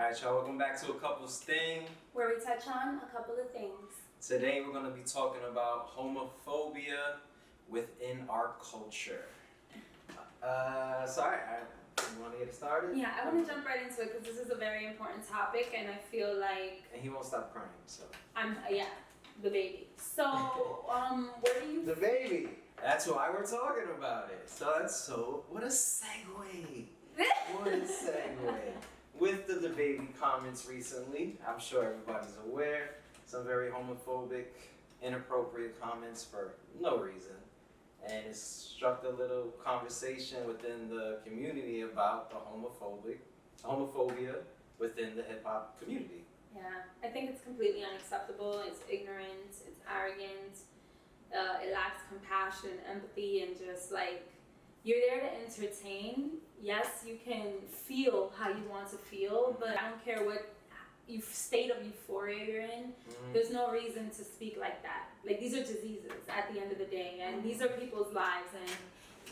Alright, y'all, welcome back to A Couple's Thing. Where we touch on a couple of things. Today we're going to be talking about homophobia within our culture. You want to get started? Yeah, I want to jump right into it because this is a very important topic and I feel like... And he won't stop crying, so... the baby. So, where do you... The baby! That's why we're talking about it. What a segue! What a segue! With the baby comments recently, I'm sure everybody's aware, some very homophobic, inappropriate comments for no reason. And it struck a little conversation within the community about the homophobia within the hip hop community. Yeah, I think it's completely unacceptable. It's ignorant, it's arrogant, it lacks compassion, empathy, and just like, you're there to entertain. Yes, you can feel how you want to feel, but I don't care what state of euphoria you're in. There's no reason to speak like that. Like, these are diseases at the end of the day, and these are people's lives. And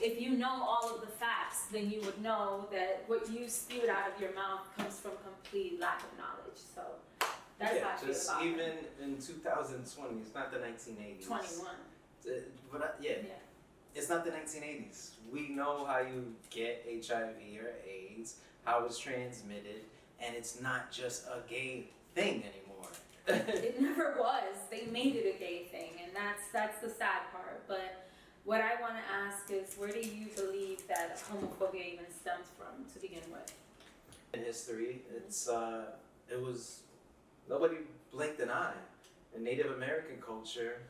if you know all of the facts, then you would know that what you spewed out of your mouth comes from complete lack of knowledge. So that's how I feel about it. Even in 2020, it's not the 1980s. 21. It's not the 1980s. We know how you get HIV or AIDS, how it's transmitted, and it's not just a gay thing anymore. It never was. They made it a gay thing, and that's the sad part. But what I want to ask is, where do you believe that homophobia even stems from to begin with? In history, nobody blinked an eye. In Native American culture,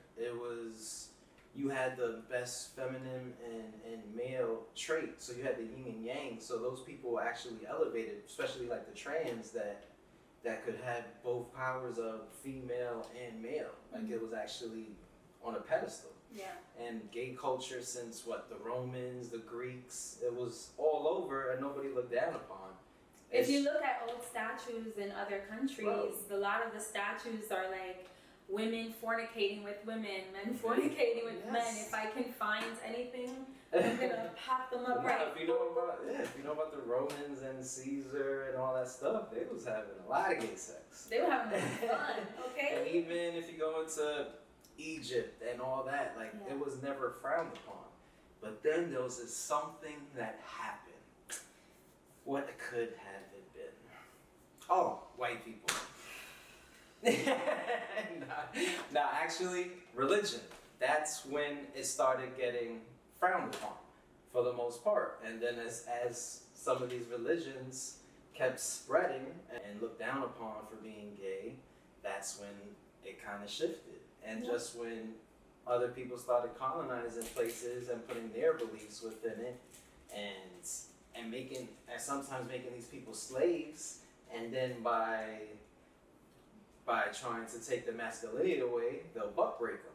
you had the best feminine and male trait, so you had the yin and yang. So those people actually elevated, especially like the trans that could have both powers of female and male. Like it was actually on a pedestal. Yeah. And gay culture since the Romans, the Greeks, it was all over and nobody looked down upon. If you look at old statues in other countries, a lot of the statues are like women fornicating with women, men fornicating with men. If I can find anything, I'm gonna pop them up right. If you know about the Romans and Caesar and all that stuff, they was having a lot of gay sex. They were having fun, okay? And even if you go into Egypt and all that, it was never frowned upon. But then there was something that happened. What could have it been? Oh, white people. Actually, religion. That's when it started getting frowned upon, for the most part. And then as some of these religions kept spreading and looked down upon for being gay, that's when it kind of shifted. And just when other people started colonizing places and putting their beliefs within it, and sometimes making these people slaves, and then by trying to take the masculinity away, they'll buck break them.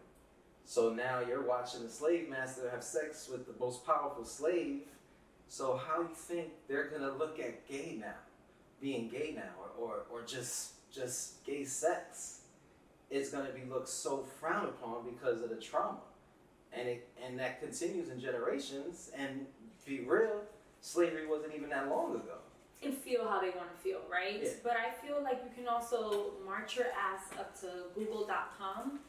So now you're watching the slave master have sex with the most powerful slave. So how do you think they're gonna look at being gay now, or just gay sex? It's gonna be looked so frowned upon because of the trauma, and that continues in generations. And be real, slavery wasn't even that long ago. And feel how they want to feel, right? Yeah. But I feel like you can also march your ass up to google.com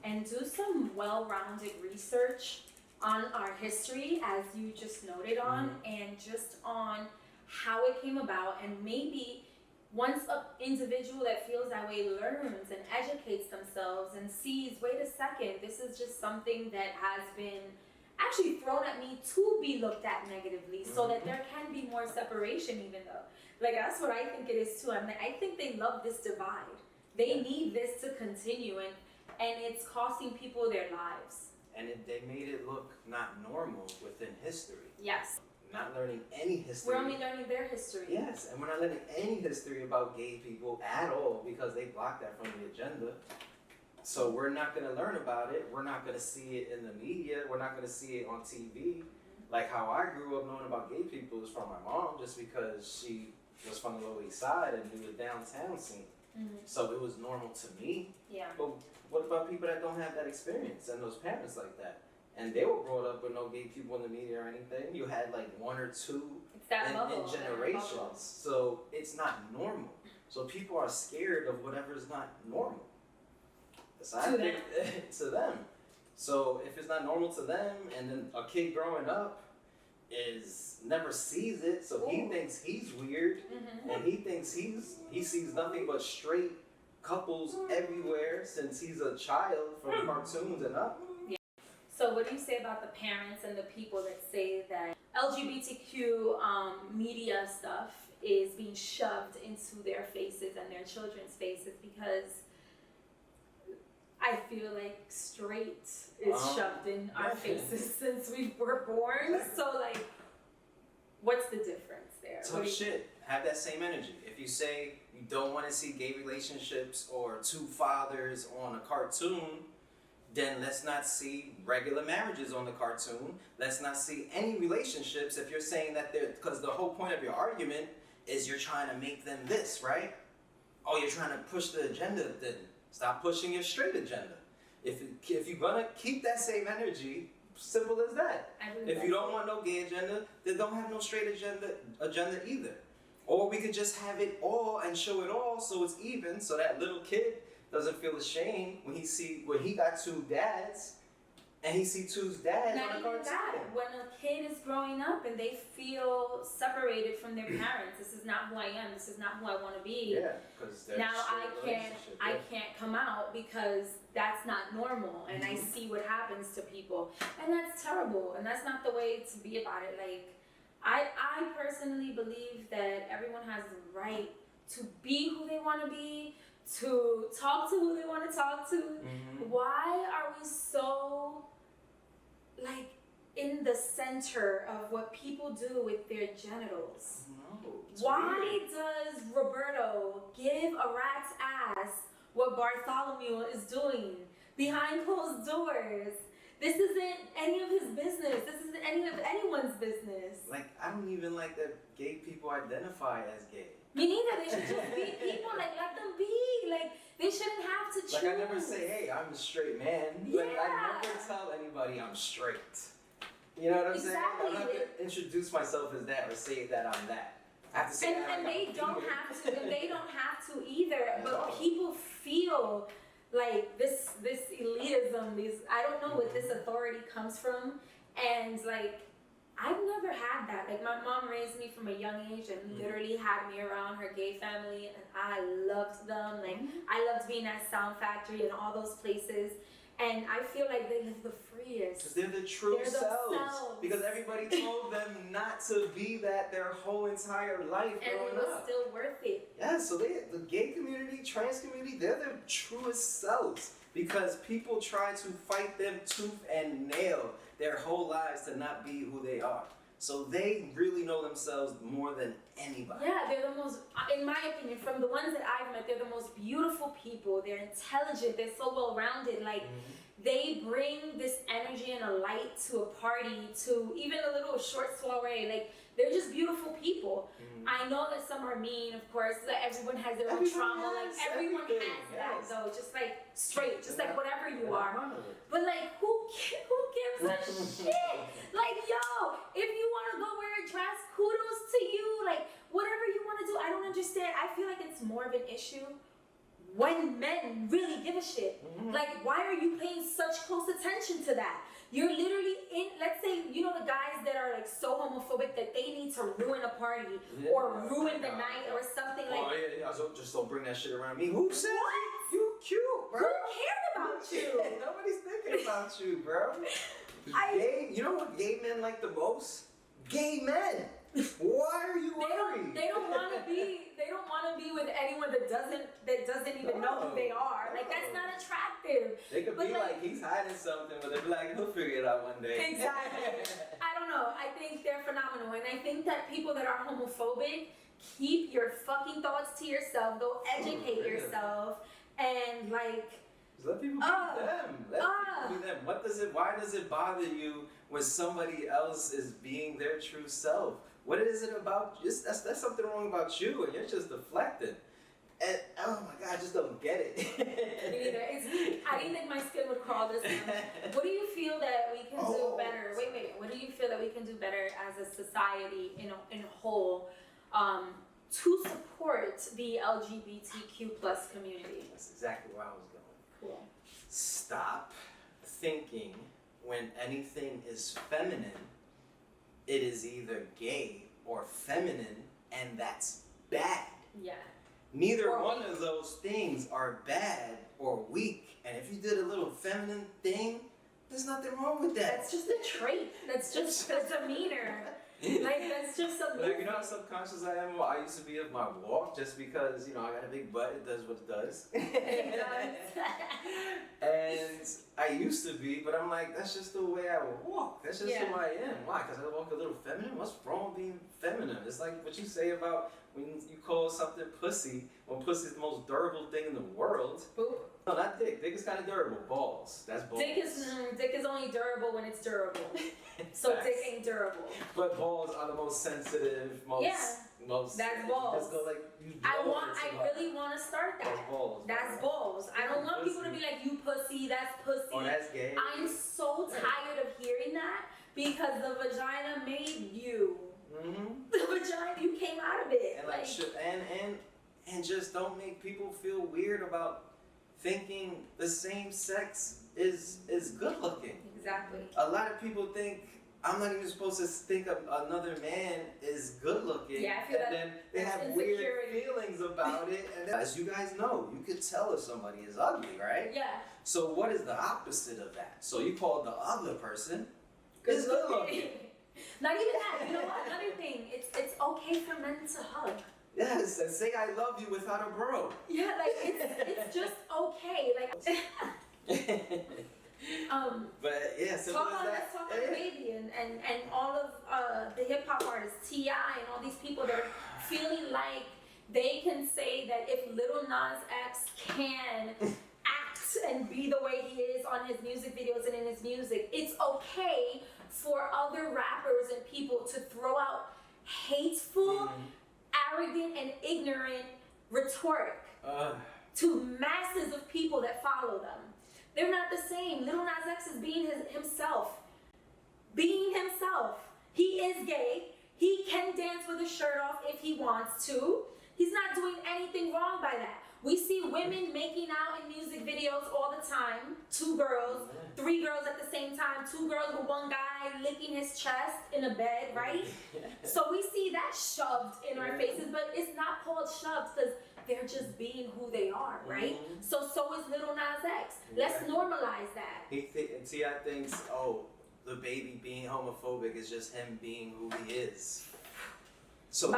and do some well-rounded research on our history, as you just noted on, and just on how it came about. And maybe once an individual that feels that way learns and educates themselves and sees, wait a second, this is just something that has been actually thrown at me to be looked at negatively, so that there can be more separation. Even though, that's what I think it is too. I think they love this divide. They need this to continue, and it's costing people their lives. And they made it look not normal within history. Yes. Not learning any history. We're only learning their history. Yes, and we're not learning any history about gay people at all, because they blocked that from the agenda. So we're not going to learn about it. We're not going to see it in the media. We're not going to see it on TV. Like how I grew up knowing about gay people is from my mom, just because she was from the Lower East Side and knew the downtown scene. So it was normal to me. Yeah. But what about people that don't have that experience and those parents like that? And they were brought up with no gay people in the media or anything. You had like one or two in generations. So it's not normal. So people are scared of whatever is not normal. So To them. to them. So if it's not normal to them, and then a kid growing up never sees it, so he thinks he's weird, and he thinks he sees nothing but straight couples everywhere since he's a child from cartoons and up. So what do you say about the parents and the people that say that LGBTQ media stuff is being shoved into their faces and their children's faces? Because I feel like straight is shoved in our faces since we were born. So like, what's the difference there? Tough shit. Have that same energy. If you say you don't want to see gay relationships or two fathers on a cartoon, then let's not see regular marriages on the cartoon. Let's not see any relationships if you're saying that they're, because the whole point of your argument is you're trying to make them this, right? Oh, you're trying to push the agenda, then stop pushing your straight agenda. If you're gonna keep that same energy, simple as that. If you don't want no gay agenda, then don't have no straight agenda either. Or we could just have it all and show it all so it's even, so that little kid doesn't feel ashamed when he got two dads and he see two dads Not on a even cartoon. that. When a kid is growing up and they feel separated from their parents, this is not who I am. This is not who I want to be. Yeah, because Now I can't come out because that's not normal, and I see what happens to people, and that's terrible, and that's not the way to be about it. Like, I personally believe that everyone has the right to be who they want to be, to talk to who they want to talk to. Why are we so like in the center of what people do with their genitals? No, Why does Roberto give a rat's ass what Bartholomew is doing behind closed doors? This isn't any of his business. This isn't any of anyone's business. Like, I don't even like that gay people identify as gay. Me neither. They should just be people. Like, let them be. Like, they shouldn't have to choose. Like, I never say, hey, I'm a straight man. Like, I never tell anybody I'm straight. You know what I'm saying? I'm not gonna introduce myself as that or say that I'm that. I have to say and they don't have to. And they don't have to either. But people feel like this elitism, I don't know what this authority comes from, and like, I've never had that. Like, my mom raised me from a young age and literally had me around her gay family, and I loved them. Like, I loved being at Sound Factory and all those places, and I feel like they live the freest. Because they're the true selves. Because everybody told them not to be that their whole entire life and growing it was up. still worth it. Yeah, so the gay community, trans community, they're their truest selves. Because people try to fight them tooth and nail their whole lives to not be who they are. So they really know themselves more than anybody. Yeah, they're the most, in my opinion, from the ones that I've met, they're the most beautiful people. They're intelligent. They're so well-rounded. Like, they bring this energy and a light to a party, to even a little short soiree. Like, they're just beautiful people. I know that some are mean, of course. That everyone has their own trauma. Like, everyone has that, though. Just like straight, just like whatever you are. But like, who gives a shit? Like, yo, if you want to go wear a dress, kudos to you. Like, whatever you want to do. I don't understand. I feel like it's more of an issue when men really give a shit. Like, why are you paying such close attention to that? You're literally in, let's say, you know, the guys that are like so homophobic that they need to ruin a party or ruin the night or something like. Oh yeah, so just don't bring that shit around me. Who said you cute, bro? Who cares about you? Nobody's thinking about you, bro. You know what gay men like the most? Gay men. Why are you worried? They don't want to be. They don't want to be with anyone that doesn't even know who they are. Like, that's not attractive. They could be like he's hiding something, but they'll be like, he'll figure it out one day. Exactly. I don't know. I think they're phenomenal, and I think that people that are homophobic, keep your fucking thoughts to yourself. Go educate yourself, and like. Just let people be them. Let people be them. Why does it bother you when somebody else is being their true self? What is it about? That's something wrong about you, and you're just deflecting. And oh my God, I just don't get it. Me neither. I didn't think my skin would crawl this much. What do you feel that we can do better? Wait. What do you feel that we can do better as a society in a whole to support the LGBTQ plus community. That's exactly where I was going. Cool. Stop thinking when anything is feminine, it is either gay or feminine, and that's bad. Yeah. Neither Or one weak. of those things are bad or weak. And if you did a little feminine thing, there's nothing wrong with that. That's just a trait. That's just a demeanor. Like, that's just a Like, you know how subconscious I am? Well, I used to be of my walk just because, you know, I got a big butt, it does what it does. And I used to be, but I'm like, that's just the way I would walk. That's just who I am. Why? Because I walk a little feminine? What's wrong with being feminine? It's like what you say about when you call something pussy, when pussy is the most durable thing in the world. Boop. No, not dick. Dick is kind of durable. Balls. That's balls. Dick is only durable when it's durable. So Facts. dick ain't durable. But balls are the most sensitive, most. That's balls. Just go like you. I really want to start that. That's balls. That's bro. balls. I don't want people to be like, you pussy, that's pussy. Oh, that's gay. I'm so tired of hearing that because the vagina made you. Mm-hmm. The vagina, you came out of it. And and just don't make people feel weird about thinking the same sex is good looking. Exactly. A lot of people think I'm not even supposed to think of another man is good looking. Yeah, I feel and that. then they have Insecurity. weird feelings about it. And as you guys know, you could tell if somebody is ugly, right? Yeah. So what is the opposite of that? So you call the other person is good looking. Not even that. You know what? Another thing. It's okay for men to hug. Yes, and say I love you without a bro. Yeah, like it's just okay. Like But yeah, so let's talk on the baby and all of the hip hop artists, T.I. and all these people that are feeling like they can say that if Lil Nas X can act and be the way he is on his music videos and in his music, it's okay for other rappers and people to throw out hateful, arrogant, and ignorant rhetoric to masses of people that follow them. They're not the same. Lil Nas X is being himself. Being himself. He is gay. He can dance with his shirt off if he wants to. He's not doing anything wrong by that. We see women making out in music videos all the time. 2 girls, 3 girls at the same time. 2 girls with 1 guy licking his chest in a bed, right? So we see that shoved in our faces, but it's not called shoved because they're just being who they are, right? So is Lil Nas X. Let's normalize that. T.I. thinks, oh, the baby being homophobic is just him being who he is. So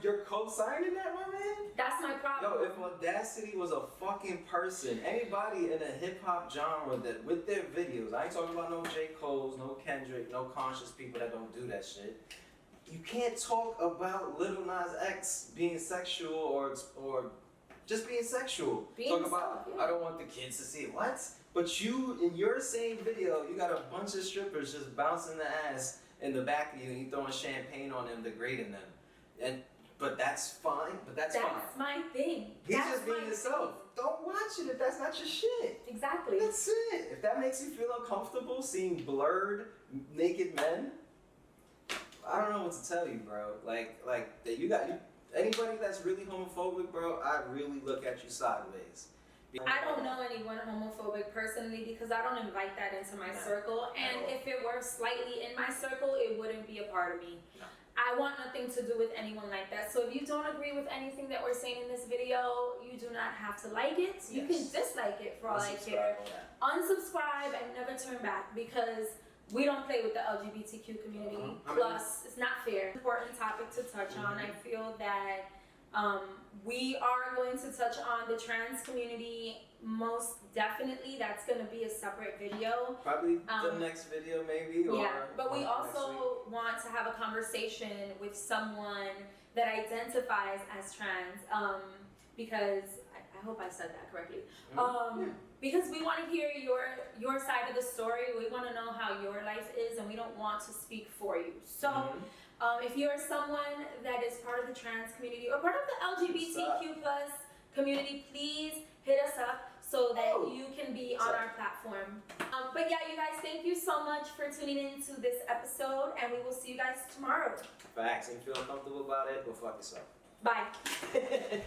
you're co-signing that, my man? That's my problem. Yo, if Audacity was a fucking person, anybody in a hip hop genre that with their videos, I ain't talking about no J. Cole's, no Kendrick, no conscious people that don't do that shit. You can't talk about Lil Nas X being sexual or just being sexual. Talk about I don't want the kids to see it. What? But you in your same video, you got a bunch of strippers just bouncing the ass in the back of you, and you throwing champagne on them, degrading them. But that's fine. That's fine. That's my thing. He's just being himself. Don't watch it if that's not your shit. Exactly. That's it. If that makes you feel uncomfortable seeing blurred, naked men, I don't know what to tell you, bro. Like anybody that's really homophobic, bro, I really look at you sideways. I don't know anyone homophobic personally because I don't invite that into my circle. And if it were slightly in my circle, it wouldn't be a part of me. No. I want nothing to do with anyone like that. So if you don't agree with anything that we're saying in this video, you do not have to like it. You can dislike it for all I care. Unsubscribe and never turn back because we don't play with the LGBTQ community. Plus, it's not fair. Important topic to touch on. I feel that we are going to touch on the trans community most definitely. That's going to be a separate video. Probably the next video maybe. But we also want to have a conversation with someone that identifies as trans because I hope I said that correctly. Because we want to hear your side of the story. We want to know how your life is, and we don't want to speak for you. So if you're someone that is part of the trans community or part of the LGBTQ plus community, please hit us up so that you can be on our platform. But yeah, you guys, thank you so much for tuning in to this episode, and we will see you guys tomorrow. Facts. And if you feel uncomfortable about it, go fuck yourself. Bye.